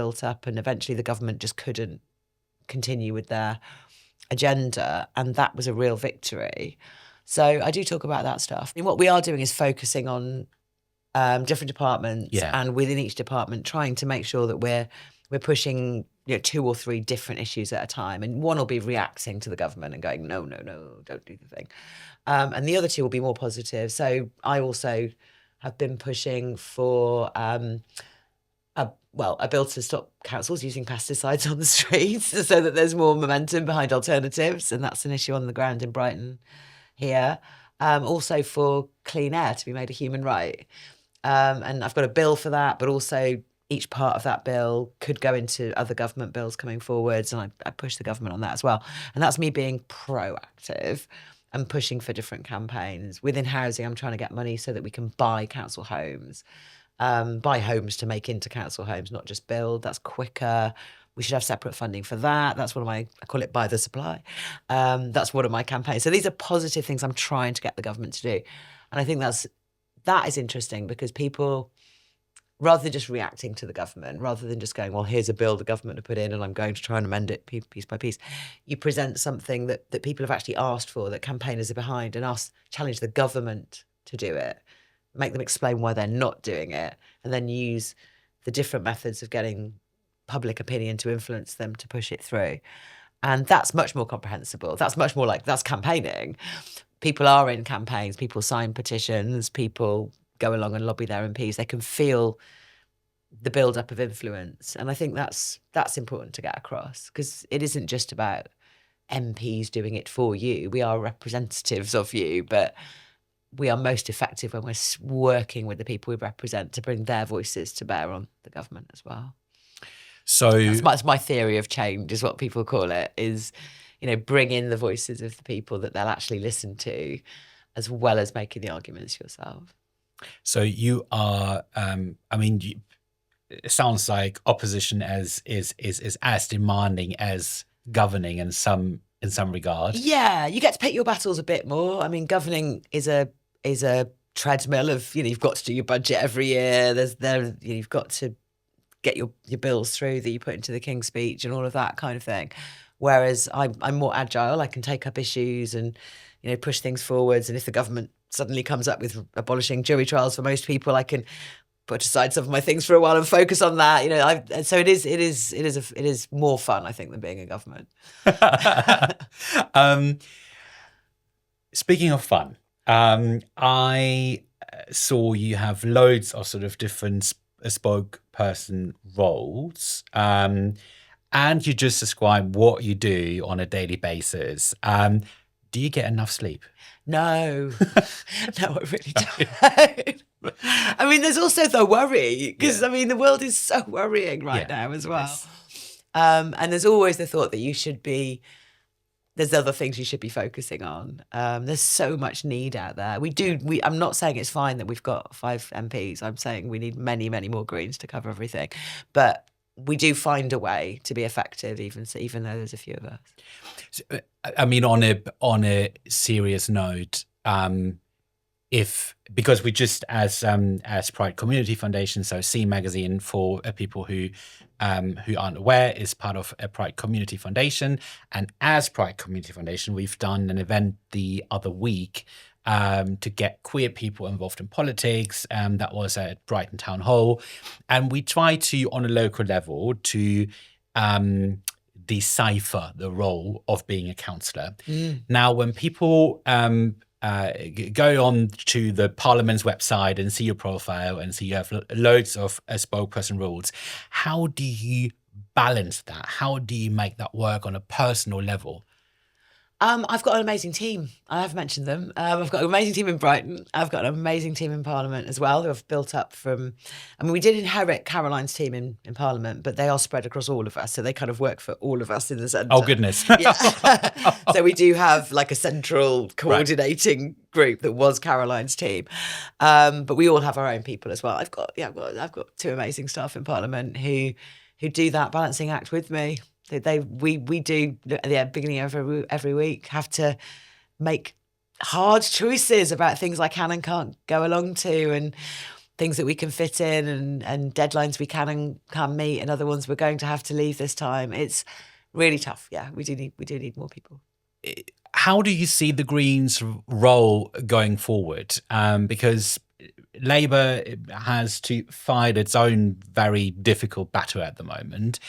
eventually the government just couldn't continue with their agenda. And that was a real victory. So I do talk about that stuff. I mean, what we are doing is focusing on different departments, and within each department trying to make sure that we're pushing 2 or 3 different issues at a time, and one will be reacting to the government and going, no, don't do the thing, and the other 2 will be more positive. So I also have been pushing for a bill to stop councils using pesticides on the streets so that there's more momentum behind alternatives, and that's an issue on the ground in Brighton here. Also for clean air to be made a human right, and I've got a bill for that, but also each part of that bill could go into other government bills coming forwards, and I push the government on that as well. And that's me being proactive and pushing for different campaigns. Within housing, I'm trying to get money so that we can buy council homes, buy homes to make into council homes, not just build. That's quicker. We should have separate funding for that. That's one of my, I call it buy the supply. That's one of my campaigns. So these are positive things I'm trying to get the government to do. And I think that is interesting, because people, rather than just reacting to the government, rather than just going, well, here's a bill the government have put in and I'm going to try and amend it piece by piece, you present something that people have actually asked for, that campaigners are behind, and challenge the government to do it, make them explain why they're not doing it, and then use the different methods of getting public opinion to influence them to push it through. And that's much more comprehensible. That's much more like, that's campaigning. People are in campaigns, people sign petitions, people go along and lobby their MPs. They can feel the build-up of influence. And I think that's important to get across, because it isn't just about MPs doing it for you. We are representatives of you, but we are most effective when we're working with the people we represent to bring their voices to bear on the government as well. So that's my theory of change, is what people call it, is, bring in the voices of the people that they'll actually listen to, as well as making the arguments yourself. So you are, it sounds like opposition is as demanding as governing in some regard. Yeah, you get to pick your battles a bit more. I mean, governing is a treadmill of, you've got to do your budget every year. You've got to get your bills through that you put into the King's Speech and all of that kind of thing. Whereas I'm more agile. I can take up issues and, push things forwards. And if the government suddenly comes up with abolishing jury trials for most people, I can put aside some of my things for a while and focus on that. So it is more fun, I think, than being a government. Speaking of fun, I saw you have loads of sort of different spokesperson roles, and you just described what you do on a daily basis. Do you get enough sleep? No, I really don't. I mean, there's also the worry, because the world is so worrying right now as well. And there's always the thought that there's other things you should be focusing on. There's so much need out there. I'm not saying it's fine that we've got 5 MPs. I'm saying we need many, many more Greens to cover everything. But we do find a way to be effective, even though there's a few of us. So, on a serious note, because we just as Pride Community Foundation, so C Magazine, for people who aren't aware, is part of a Pride Community Foundation, and as Pride Community Foundation, we've done an event the other week to get queer people involved in politics. That was at Brighton Town Hall, and we try to, on a local level, to decipher the role of being a councillor. Now, when people go on to the Parliament's website and see your profile and see you have loads of spokesperson roles, how do you balance that? How do you make that work on a personal level? I've got an amazing team. I have mentioned them. I've got an amazing team in Brighton. I've got an amazing team in Parliament as well, who I've built up from... we did inherit Caroline's team in Parliament, but they are spread across all of us, so they kind of work for all of us in the centre. Oh, goodness. So we do have like a central coordinating group that was Caroline's team. But we all have our own people as well. I've got 2 amazing staff in Parliament who do that balancing act with me. We do at the beginning of every week have to make hard choices about things I can and can't go along to, and things that we can fit in, and deadlines we can and can't meet, and other ones we're going to have to leave this time. It's really tough. Yeah, we do need more people. How do you see the Greens' role going forward? Because Labour has to fight its own very difficult battle at the moment.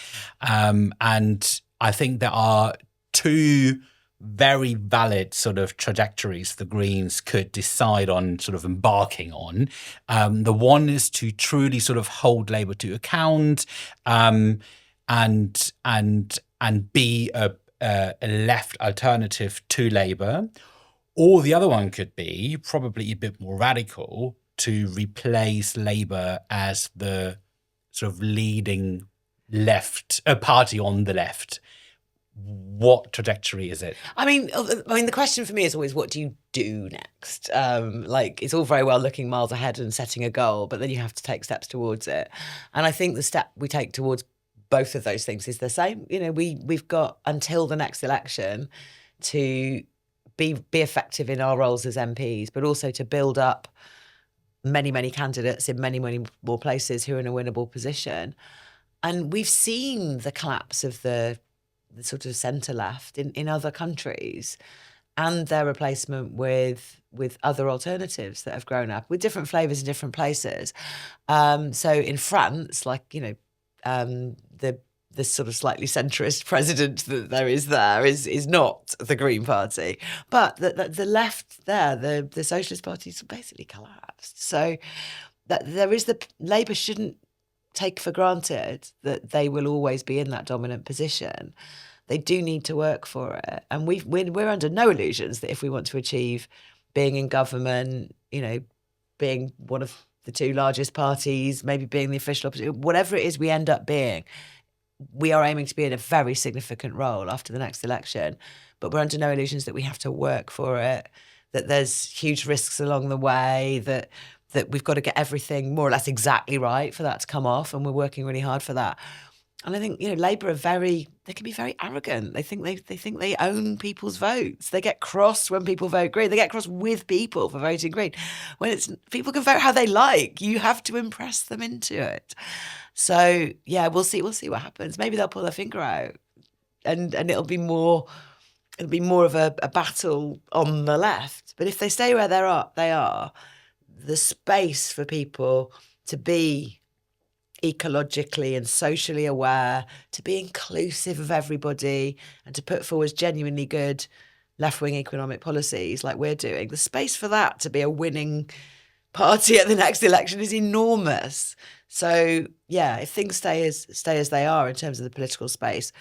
And I think there are two very valid sort of trajectories the Greens could decide on sort of embarking on. The one is to truly sort of hold Labour to account, and be a left alternative to Labour. Or the other one could be probably a bit more radical, to replace Labour as the sort of leading left party on the left. What trajectory is it? I mean, the question for me is always, what do you do next? Like, it's all very well looking miles ahead and setting a goal, but then you have to take steps towards it. And I think the step we take towards both of those things is the same. You know, we've got until the next election to be effective in our roles as MPs, but also to build up many, many candidates in many, many more places who are in a winnable position. And we've seen the collapse of the sort of centre left in other countries, and their replacement with other alternatives that have grown up with different flavours in different places. So in France, like, you know, the sort of slightly centrist president that there is not the Green Party, but the left there, the Socialist Party's basically collapsed. So that there is Labour shouldn't take for granted that they will always be in that dominant position. They do need to work for it, and we're under no illusions that if we want to achieve being in government, you know, being one of the two largest parties, maybe being the official opposition, whatever it is we end up being, we are aiming to be in a very significant role after the next election. But we're under no illusions that we have to work for it, that there's huge risks along the way, that we've got to get everything more or less exactly right for that to come off, and we're working really hard for that. And I think, you know, Labour they can be very arrogant. They think they own people's votes. They get cross when people vote Green. They get cross with people for voting Green. When people can vote how they like, you have to impress them into it. So yeah, we'll see what happens. Maybe they'll pull their finger out, and it'll be more of a battle on the left. But if they stay where they are, the space for people to be ecologically and socially aware, to be inclusive of everybody, and to put forward genuinely good left-wing economic policies like we're doing, the space for that to be a winning party at the next election is enormous. So yeah, if things stay as they are in terms of the political space,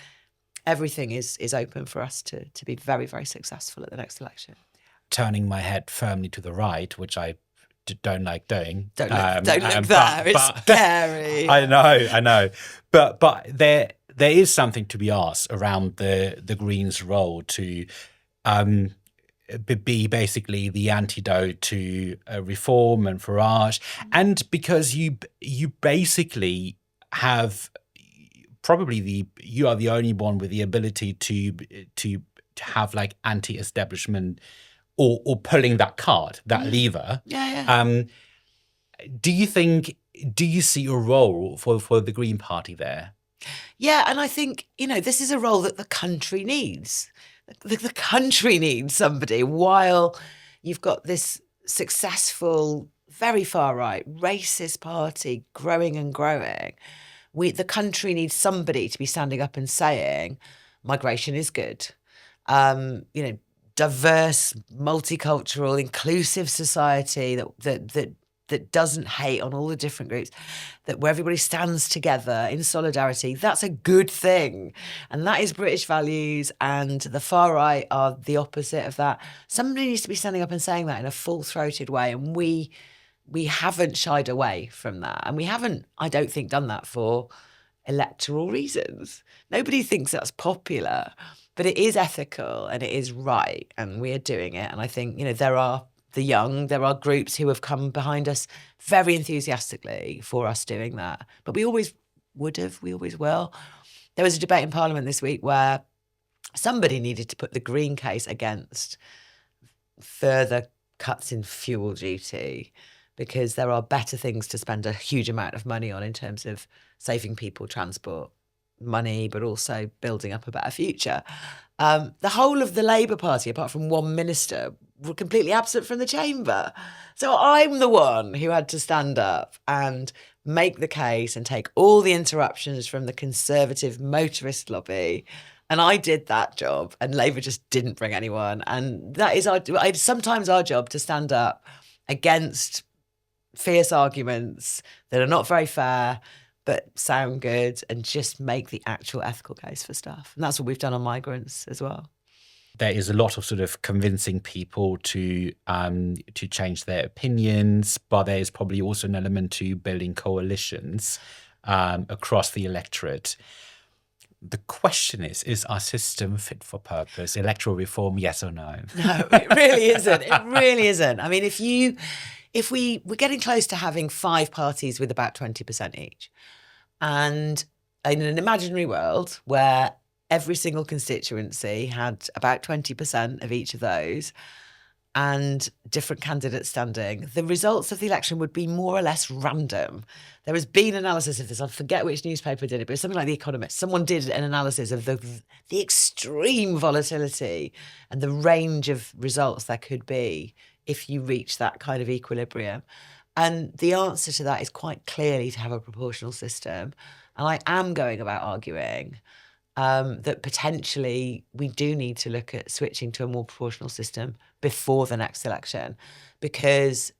everything is open for us to be very, very successful at the next election. Turning my head firmly to the right, which I don't like doing. Don't look there. It's scary. I know. But there is something to be asked around the Greens' role to be basically the antidote to reform and Farage, and because you basically have probably you are the only one with the ability to have like anti-establishment or pulling that card, that lever. Yeah. Do you see a role for the Green Party there? Yeah, and I think, you know, this is a role that the country needs. The country needs somebody. While you've got this successful, very far right, racist party growing and growing, the country needs somebody to be standing up and saying, migration is good. You know, diverse, multicultural, inclusive society that doesn't hate on all the different groups, where everybody stands together in solidarity. That's a good thing. And that is British values, and the far right are the opposite of that. Somebody needs to be standing up and saying that in a full-throated way, and we haven't shied away from that. And we haven't, I don't think, done that for electoral reasons. Nobody thinks that's popular, but it is ethical and it is right, and we are doing it. And I think, you know, there are groups who have come behind us very enthusiastically for us doing that. But we always would have, we always will. There was a debate in Parliament this week where somebody needed to put the Green case against further cuts in fuel duty, because there are better things to spend a huge amount of money on in terms of saving people transport money, but also building up a better future. The whole of the Labour Party, apart from one minister, were completely absent from the chamber. So I'm the one who had to stand up and make the case and take all the interruptions from the Conservative motorist lobby. And I did that job, and Labour just didn't bring anyone. And that is sometimes our job, to stand up against fierce arguments that are not very fair but sound good, and just make the actual ethical case for stuff. And that's what we've done on migrants as well. There is a lot of sort of convincing people to change their opinions, but there is probably also an element to building coalitions across the electorate. The question is our system fit for purpose? Electoral reform, yes or no? No, it really isn't. It really isn't. I mean, we're getting close to having 5 parties with about 20% each. And in an imaginary world where every single constituency had about 20% of each of those and different candidates standing, the results of the election would be more or less random. There has been analysis of this. I forget which newspaper did it, but it's something like The Economist. Someone did an analysis of the extreme volatility and the range of results there could be if you reach that kind of equilibrium. And the answer to that is quite clearly to have a proportional system. And I am going about arguing that potentially we do need to look at switching to a more proportional system before the next election. Because,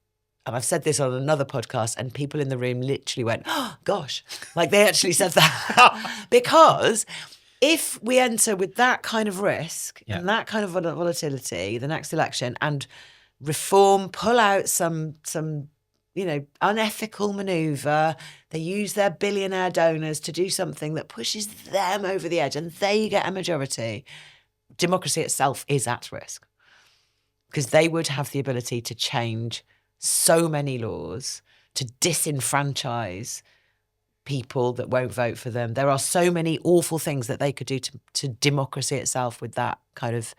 and I've said this on another podcast, and people in the room literally went, oh, gosh, like they actually said that. Because if we enter with that kind of risk and that kind of volatility the next election, and reform pull out some unethical manoeuvre, they use their billionaire donors to do something that pushes them over the edge and they get a majority, democracy itself is at risk. Because they would have the ability to change so many laws, to disenfranchise people that won't vote for them. There are so many awful things that they could do to democracy itself with that kind of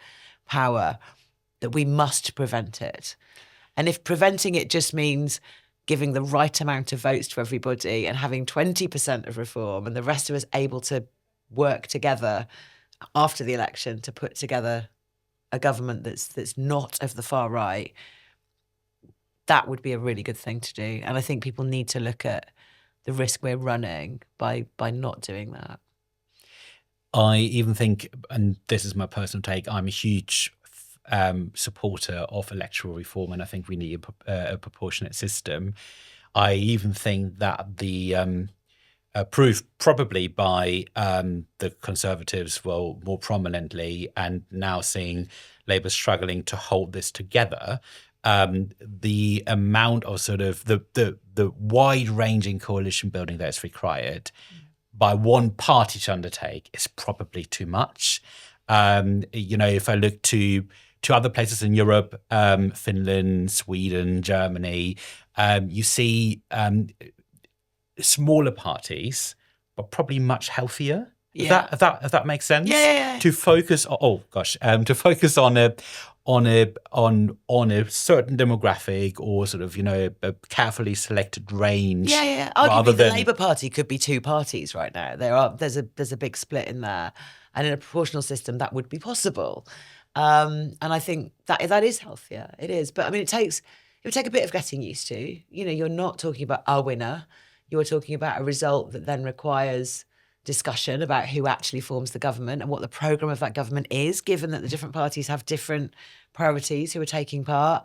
power, that we must prevent it. And if preventing it just means giving the right amount of votes to everybody and having 20% of reform and the rest of us able to work together after the election to put together a government that's not of the far right, that would be a really good thing to do. And I think people need to look at the risk we're running by not doing that. I even think, and this is my personal take, I'm a huge supporter of electoral reform, and I think we need a proportionate system. I even think that the proof probably by the Conservatives, well, more prominently, and now seeing Labour struggling to hold this together, the amount of sort of the wide-ranging coalition building that is required by one party to undertake is probably too much. If I look to other places in Europe, Finland, Sweden, Germany, you see smaller parties, but probably much healthier. Yeah. If that makes sense. Yeah. To focus to focus on a certain demographic, or sort of a carefully selected range. Yeah. Arguably, the Labour Party could be 2 parties right now. There's a big split in there, and in a proportional system that would be possible. And I think that is healthier. It is, but I mean, it would take a bit of getting used to. You're not talking about a winner. You're talking about a result that then requires discussion about who actually forms the government and what the programme of that government is, given that the different parties have different priorities who are taking part.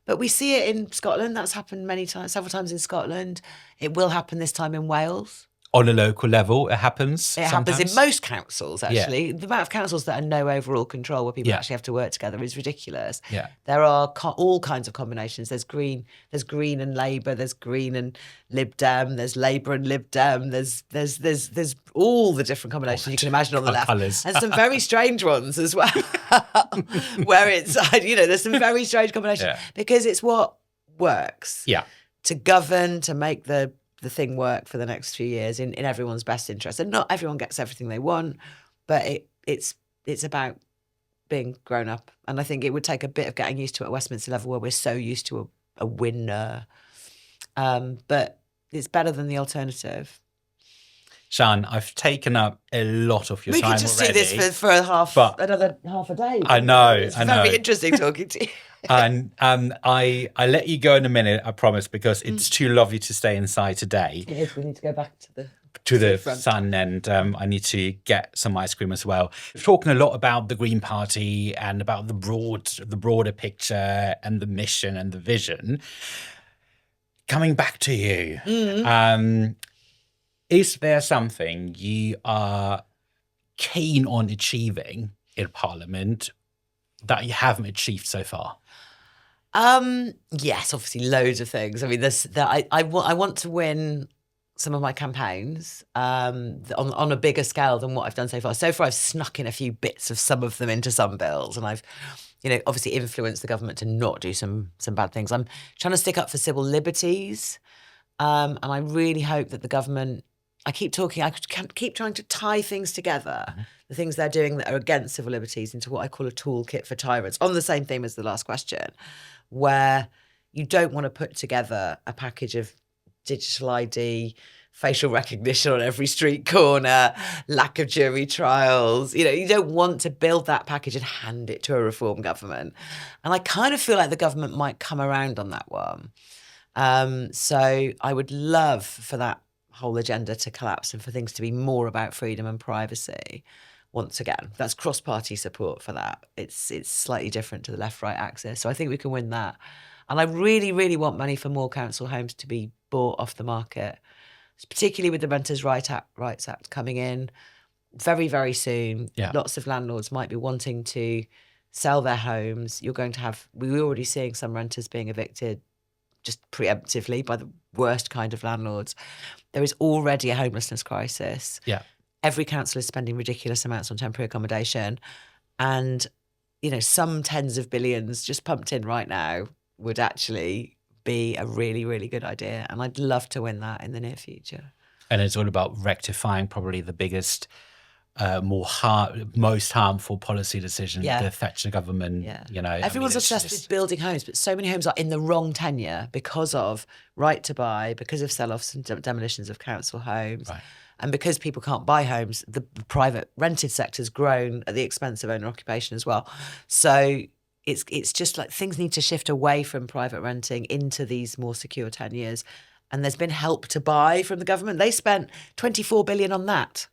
But we see it in Scotland. That's happened several times in Scotland. It will happen this time in Wales. On a local level, it happens. It happens in most councils, actually. Yeah. The amount of councils that are no overall control, where people actually have to work together, is ridiculous. Yeah. There are all kinds of combinations. There's Green and Labour. There's Green and Lib Dem. There's Labour and Lib Dem. There's all the different combinations you can imagine on the left. Colours. And some very strange ones as well, where it's there's some very strange combinations because it's what works. Yeah. To govern, to make the thing work for the next few years in everyone's best interest. And not everyone gets everything they want, but it's about being grown up. And I think it would take a bit of getting used to at Westminster level, where we're so used to a winner. But it's better than the alternative. Siân, I've taken up a lot of your We time could just already. do this for another half a day. I know, It's I know. very interesting talking to you. And I let you go in a minute, I promise, because it's too lovely to stay inside today. It is. We need to go back to the Front. Sun, and I need to get some ice cream as well. We're talking a lot about the Green Party and about the broader picture and the mission and the vision. Coming back to you, is there something you are keen on achieving in Parliament that you haven't achieved so far? Yes, obviously loads of things. I mean, I want to win some of my campaigns on a bigger scale than what I've done so far. So far, I've snuck in a few bits of some of them into some bills, and I've, obviously influenced the government to not do some bad things. I'm trying to stick up for civil liberties, and I really hope that the government. I keep trying to tie things together, the things they're doing that are against civil liberties, into what I call a toolkit for tyrants, on the same theme as the last question, where you don't want to put together a package of digital ID, facial recognition on every street corner, lack of jury trials. You don't want to build that package and hand it to a reform government. And I kind of feel like the government might come around on that one. So I would love for that whole agenda to collapse and for things to be more about freedom and privacy. Once again, that's cross-party support for that. It's slightly different to the left-right axis. So I think we can win that. And I really, really want money for more council homes to be bought off the market, particularly with the Renters' Rights Act coming in very, very soon. Yeah. Lots of landlords might be wanting to sell their homes. We're already seeing some renters being evicted just preemptively by the worst kind of landlords. There is already a homelessness crisis. Yeah. Every council is spending ridiculous amounts on temporary accommodation. And, some tens of billions just pumped in right now would actually be a really, really good idea. And I'd love to win that in the near future. And it's all about rectifying probably the biggest, most harmful policy decision, the Thatcher government. Yeah. Everyone's obsessed with building homes, but so many homes are in the wrong tenure because of right to buy, because of sell-offs and demolitions of council homes. Right. And because people can't buy homes, the private rented sector's grown at the expense of owner occupation as well. So it's just like things need to shift away from private renting into these more secure tenures. And there's been help to buy from the government. They spent 24 billion on that,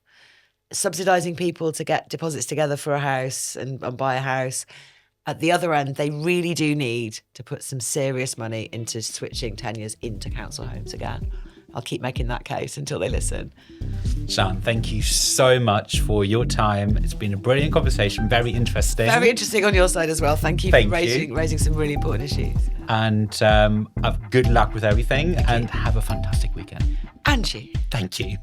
subsidising people to get deposits together for a house and buy a house. At the other end, they really do need to put some serious money into switching tenures into council homes again. I'll keep making that case until they listen. Siân, thank you so much for your time. It's been a brilliant conversation, very interesting. Very interesting on your side as well. Thank you for raising some really important issues. And good luck with everything and have a fantastic weekend. And you. Thank you.